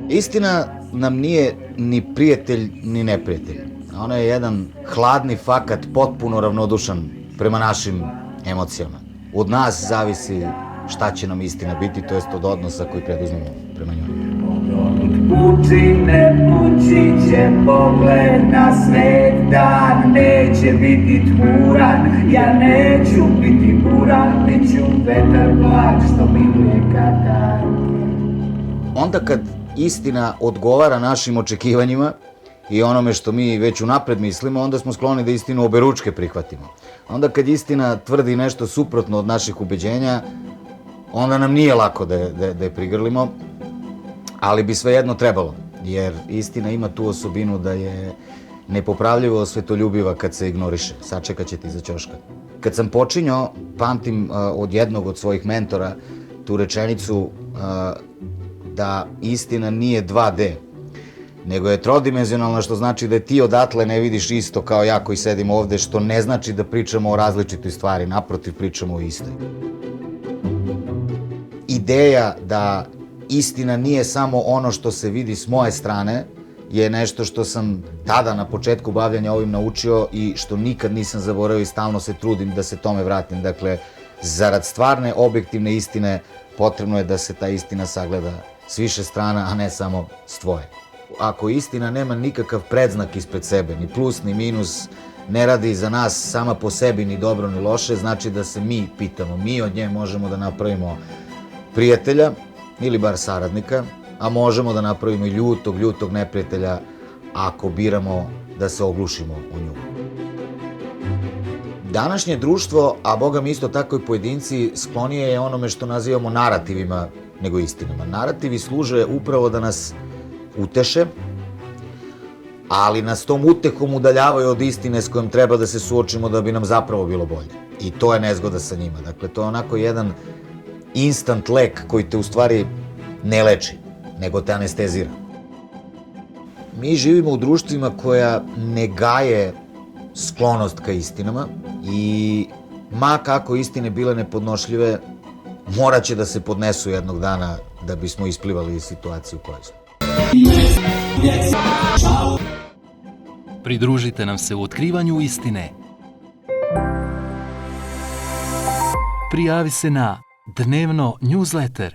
Istina nam nije ni prijatelj ni neprijatelj. Ona je jedan hladni fakat, potpuno ravnodušan prema našim emocijama. Od nas zavisi šta će nam istina biti, to jest od odnosa koji preduzmemo prema njoj. Pući će pogled na svet, dan neće biti tmuran, ja neću biti buran, bit ću vetar blag što miluje katar. Onda kad istina odgovara našim očekivanjima i onome što mi već unapred mislimo, onda smo skloni da istinu oberučke prihvatimo. Onda kad istina tvrdi nešto suprotno od naših ubeđenja, onda nam nije lako da je prigrlimo, ali bi svejedno trebalo, jer istina ima tu osobinu da je nepopravljivo svetoljubiva kad se ignoriše. Sačekat će ti za ćoška. Kad sam počinjao, pamtim od jednog od svojih mentora tu rečenicu da istina nije 2D, nego je trodimenzionalna, što znači da ti odatle ne vidiš isto kao ja koji sedim ovde, što ne znači da pričamo o različitoj stvari, naprotiv, pričamo o istoj. Ideja da istina nije samo ono što se vidi s moje strane je nešto što sam tada na početku bavljanja ovim naučio i što nikad nisam zaboravio i stalno se trudim da se tome vratim. Dakle, zarad stvarne, objektivne istine potrebno je da se ta istina sagleda s više strana, a ne samo s tvoje. Ako istina nema nikakav predznak ispred sebe, ni plus, ni minus, ne radi za nas sama po sebi ni dobro ni loše, znači da se mi pitamo. Mi od nje možemo da napravimo prijatelja ili bar saradnika, a možemo da napravimo i ljutog neprijatelja ako biramo da se oglušimo u nju. Današnje društvo, a boga mi isto tako i pojedinci, sklonije je onome što nazivamo narativima nego istinama. Narativi služe upravo da nas uteše, ali nas tom utehom udaljavaju od istine s kojom treba da se suočimo da bi nam zapravo bilo bolje. I to je nezgoda sa njima. Dakle, to je onako jedan instant lek koji te u stvari ne leči, nego te anestezira. Mi živimo u društvima koja ne gaje sklonost ka istinama i ma kako istine bile nepodnošljive, morat će da se podnesu jednog dana da bismo isplivali iz situacije u kojoj smo. Pridružite nam se u otkrivanju istine. Prijavi se na Dnevno newsletter